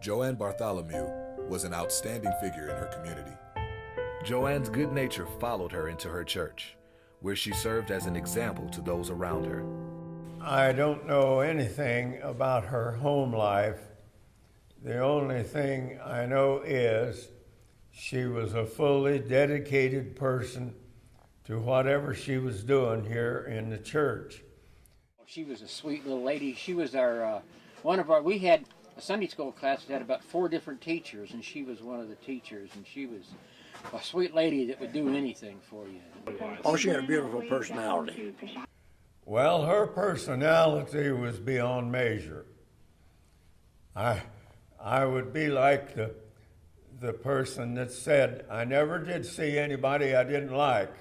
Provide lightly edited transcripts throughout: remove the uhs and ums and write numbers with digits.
JoAnn Bartholomew was an outstanding figure in her community. JoAnn's good nature followed her into her church, where she served as an example to those around her. I don't know anything about her home life. The only thing I know is she was a fully dedicated person to whatever she was doing here in the church. She was a sweet little lady. She was our, we had a Sunday school class that had about 4 different teachers, and she was one of the teachers, and she was a sweet lady that would do anything for you. Oh, she had a beautiful personality. Well, her personality was beyond measure. I would be like the person that said, I never did see anybody I didn't like.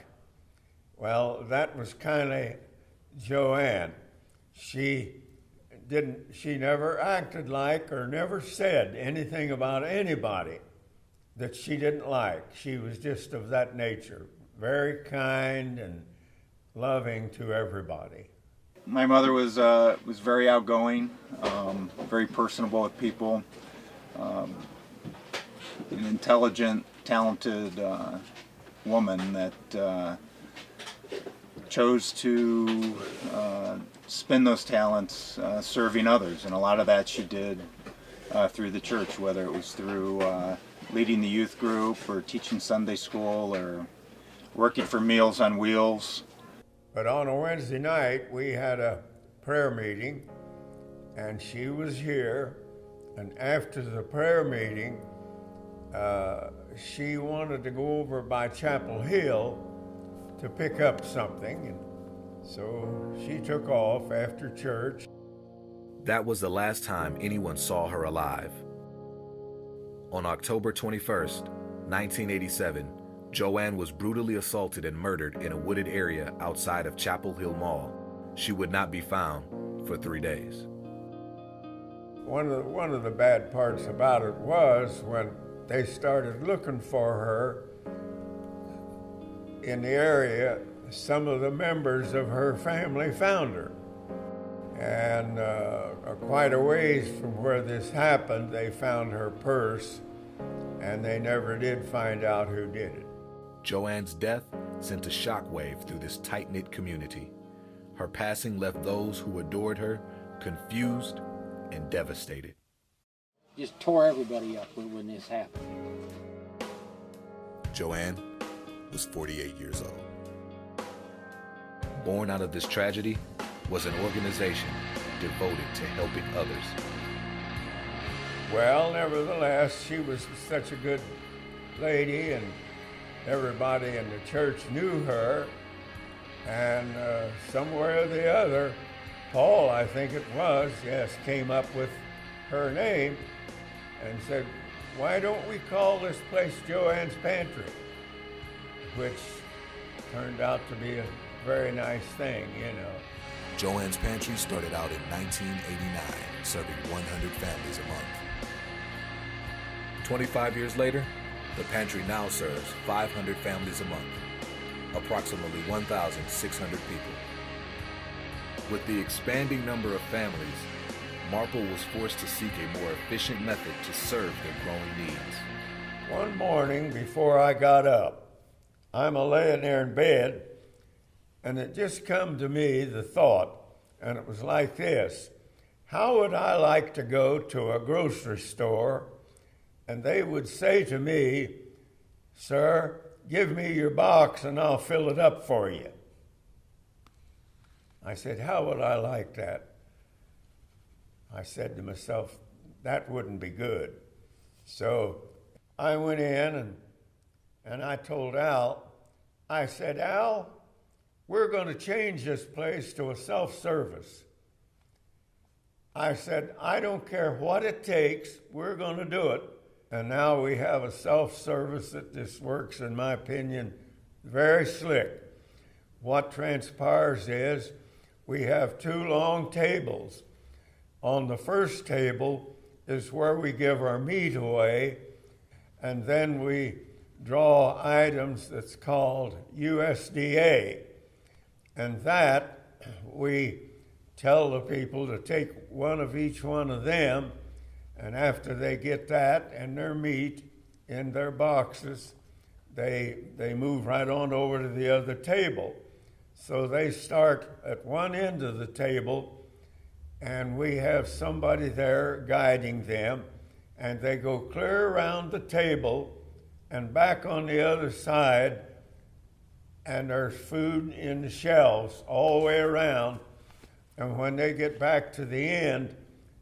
Well, that was kind of JoAnn. She never acted like or never said anything about anybody that she didn't like. She was just of that nature, very kind and loving to everybody. My mother was very outgoing, very personable with people, an intelligent, talented woman that chose to spend those talents serving others, and a lot of that she did through the church, whether it was through leading the youth group or teaching Sunday school or working for Meals on Wheels. But on a Wednesday night, we had a prayer meeting, and she was here, and after the prayer meeting, she wanted to go over by Chapel Hill to pick up something, and so she took off after church. That was the last time anyone saw her alive. On October 21st, 1987, JoAnn was brutally assaulted and murdered in a wooded area outside of Chapel Hill Mall. She would not be found for 3 days. One of the bad parts about it was when they started looking for her in the area, some of the members of her family found her. And quite a ways from where this happened, they found her purse, and they never did find out who did it. JoAnn's death sent a shockwave through this tight-knit community. Her passing left those who adored her confused and devastated. Just tore everybody up when this happened. JoAnn was 48 years old. Born out of this tragedy was an organization devoted to helping others. Well, nevertheless, she was such a good lady, and everybody in the church knew her, and somewhere or the other, Paul, I think it was, yes, came up with her name and said, why don't we call this place JoAnn's Pantry? Which turned out to be a very nice thing, you know. JoAnn's Pantry started out in 1989, serving 100 families a month. 25 years later, the pantry now serves 500 families a month, approximately 1,600 people. With the expanding number of families, Marple was forced to seek a more efficient method to serve their growing needs. One morning before I got up, I'm laying there in bed, and it just come to me, the thought, and it was like this: how would I like to go to a grocery store and they would say to me, sir, give me your box and I'll fill it up for you? I said, how would I like that? I said to myself, that wouldn't be good. So I went in and I told Al, I said, Al, we're going to change this place to a self-service. I said, I don't care what it takes, we're going to do it. And now we have a self-service that just works, in my opinion, very slick. What transpires is we have 2 long tables. On the first table is where we give our meat away, and then we draw items that's called USDA. And that we tell the people to take one of each one of them And after they get that and their meat in their boxes, they move right on over to the other table. So they start at one end of the table, and we have somebody there guiding them, and they go clear around the table and back on the other side, and there's food in the shelves all the way around. And when they get back to the end,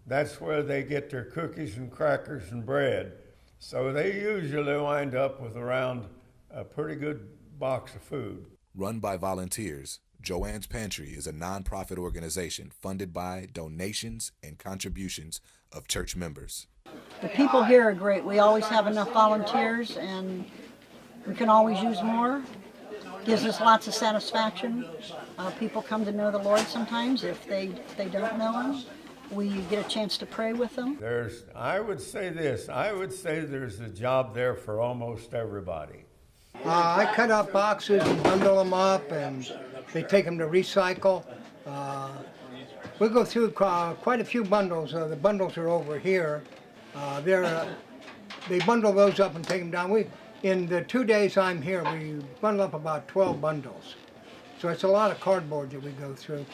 that's where they get their cookies and crackers and bread. So they usually wind up with around a pretty good box of food. Run by volunteers, JoAnn's Pantry is a nonprofit organization funded by donations and contributions of church members. The people here are great. We always have enough volunteers, and we can always use more. Gives us lots of satisfaction. People come to know the Lord sometimes if they don't know Him. We get a chance to pray with them. I would say there's a job there for almost everybody. I cut up boxes and bundle them up, and they take them to recycle. We go through quite a few bundles. The bundles are over here. They bundle those up and take them down. In the 2 days I'm here, we bundle up about 12 bundles. So it's a lot of cardboard that we go through.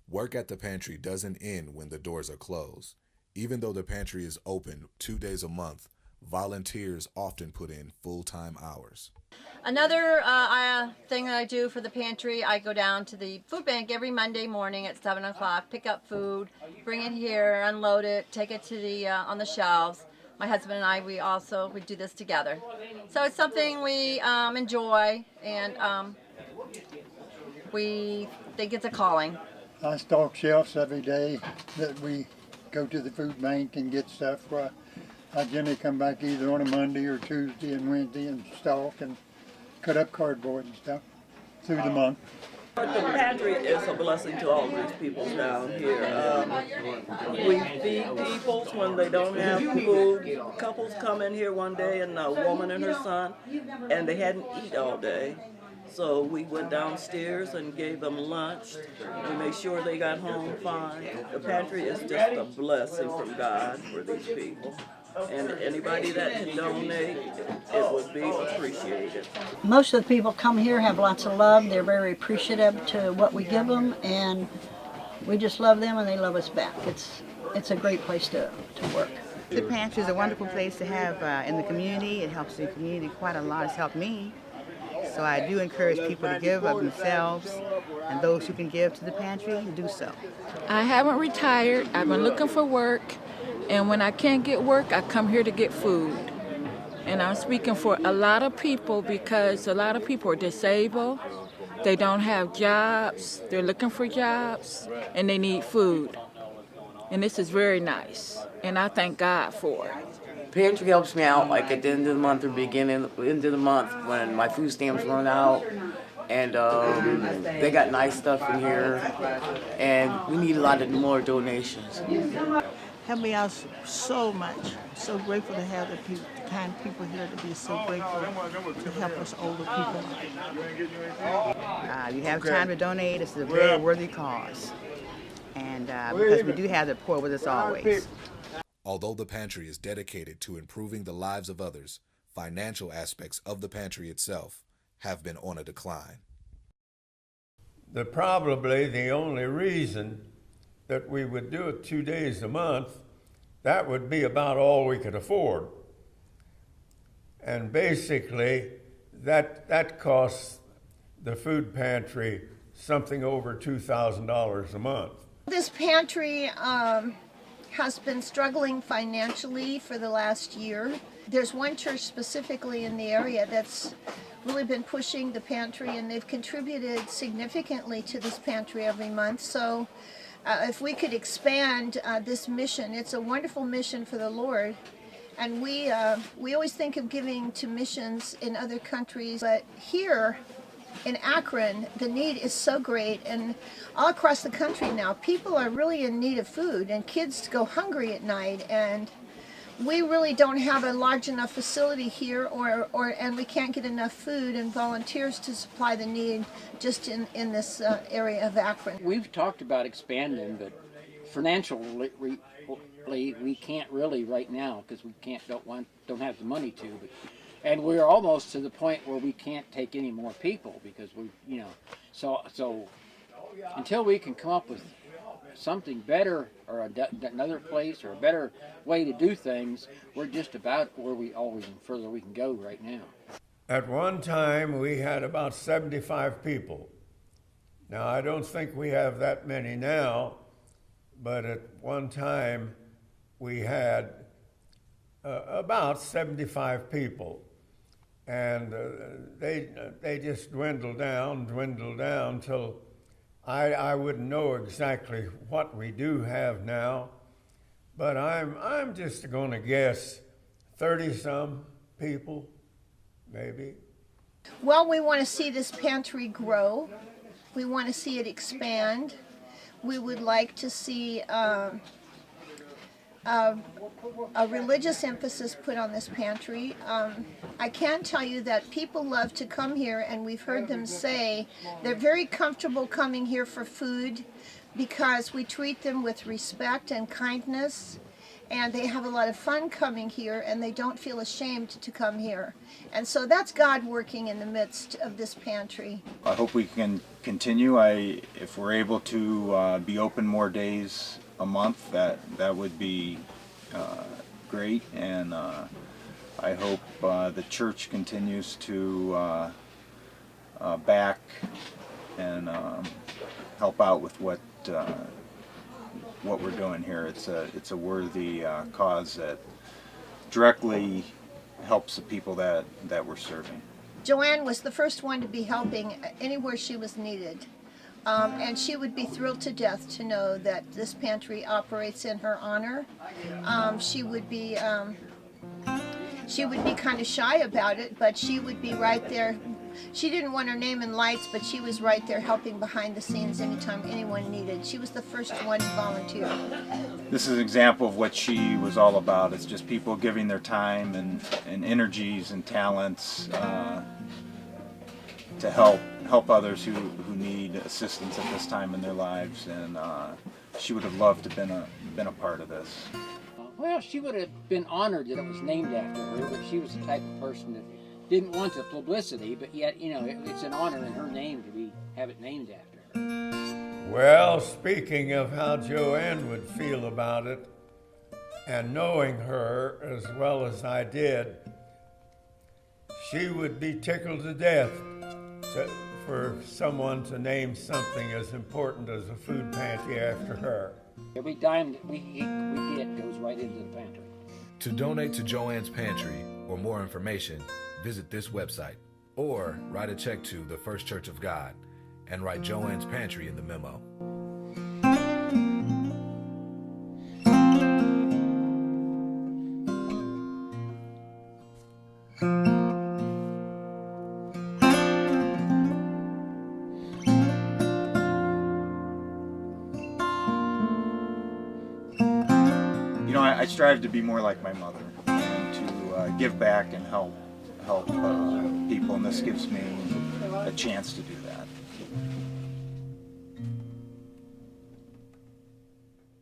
Work at the pantry doesn't end when the doors are closed. Even though the pantry is open 2 days a month, volunteers often put in full-time hours. Another thing that I do for the pantry, I go down to the food bank every Monday morning at 7 o'clock, pick up food, bring it here, unload it, take it to the on the shelves. My husband and I, we do this together. So it's something we enjoy, and we think it's a calling. I stock shelves every day that we go to the food bank and get stuff. I generally come back either on a Monday or Tuesday and Wednesday and stock and cut up cardboard and stuff through the month. The pantry is a blessing to all these people down here. We feed people when they don't have food. Couples come in here one day, and a woman and her son, and they hadn't eaten all day. So we went downstairs and gave them lunch. We made sure they got home fine. The pantry is just a blessing from God for these people. And anybody that can donate, it would be appreciated. Most of the people come here have lots of love. They're very appreciative to what we give them, and we just love them and they love us back. It's a great place to work. The pantry is a wonderful place to have in the community. It helps the community quite a lot. It's helped me. So I do encourage people to give of themselves, and those who can give to the pantry, do so. I haven't retired. I've been looking for work. And when I can't get work, I come here to get food. And I'm speaking for a lot of people because a lot of people are disabled. They don't have jobs. They're looking for jobs, and they need food. And this is very nice, and I thank God for it. Pantry helps me out, like at the end of the month or end of the month when my food stamps run out. And they got nice stuff in here, and we need a lot of more donations. Helped me out so much. So grateful to have the kind people here to be so grateful to help us older people. You have time to donate. It's a very worthy cause. And because we do have the poor with us always. Although the pantry is dedicated to improving the lives of others, financial aspects of the pantry itself have been on a decline. Probably the only reason that we would do it 2 days a month, that would be about all we could afford. And basically, that costs the food pantry something over $2,000 a month. This pantry has been struggling financially for the last year. There's one church specifically in the area that's really been pushing the pantry, and they've contributed significantly to this pantry every month. So if we could expand this mission, it's a wonderful mission for the Lord. And we always think of giving to missions in other countries, but here in Akron, the need is so great, and all across the country now, people are really in need of food, and kids go hungry at night, and we really don't have a large enough facility here, and we can't get enough food and volunteers to supply the need just in this area of Akron. We've talked about expanding, but financial currently we can't really right now because we don't have the money to. But, and we're almost to the point where we can't take any more people because so until we can come up with something better or another place or a better way to do things, we're just about where we always and further we can go right now. At one time, we had about 75 people. Now, I don't think we have that many now, but at one time, we had about 75 people. And they just dwindled down till I wouldn't know exactly what we do have now, but I'm just going to guess 30-some people, maybe. Well, we want to see this pantry grow. We want to see it expand. We would like to see a religious emphasis put on this pantry. I can tell you that people love to come here, and we've heard them say they're very comfortable coming here for food because we treat them with respect and kindness, and they have a lot of fun coming here, and they don't feel ashamed to come here. And so that's God working in the midst of this pantry. I hope we can continue. If we're able to be open more days a month, that would be great, and I hope the church continues to back and help out with what we're doing here. It's a worthy cause that directly helps the people that we're serving. JoAnn was the first one to be helping anywhere she was needed. And she would be thrilled to death to know that this pantry operates in her honor. She would be kind of shy about it, but she would be right there. She didn't want her name in lights, but she was right there helping behind the scenes anytime anyone needed. She was the first one to volunteer. This is an example of what she was all about. It's just people giving their time and energies and talents to help others who need assistance at this time in their lives, and she would have loved to have been a part of this. Well, she would have been honored that it was named after her, but she was the type of person that didn't want the publicity, but yet, it's an honor in her name to have it named after her. Well, speaking of how JoAnn would feel about it, and knowing her as well as I did, she would be tickled to death for someone to name something as important as a food pantry after her. Every dime that we get goes right into the pantry. To donate to JoAnn's Pantry or more information, visit this website or write a check to the First Church of God and write JoAnn's Pantry in the memo. I strive to be more like my mother and to give back and help people, and this gives me a chance to do that.